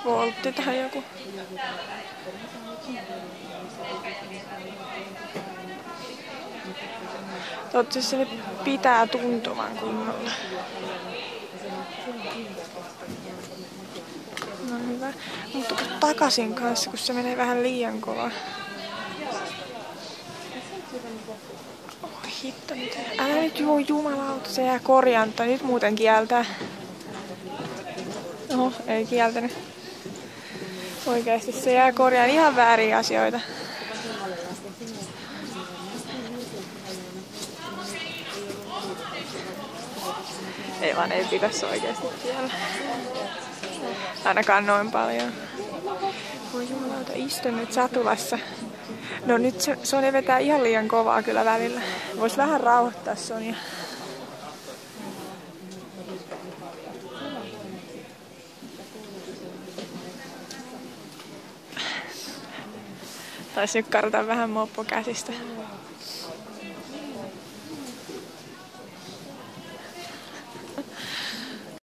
voltti tähän joku. Toivottavasti se nyt pitää tuntuman kunnolla. No hyvä. Mutta takaisin kanssa, kun se menee vähän liian kovaa. Oh hitto, mitä? Älä nyt jumalauta, se jää korjanta. Nyt muuten kieltää. Oho, ei kieltänyt. Oikeesti se jää korjaan ihan vääriä asioita. Ei vaan ei pitäisi oikeesti kiellä. Ainakaan noin paljon. Voi jumalauta, istun nyt satulassa. No nyt Sonja vetää ihan liian kovaa kyllä välillä. Vois vähän rauhoittaa Sonja. Taisi nyt karata vähän moppo käsistä.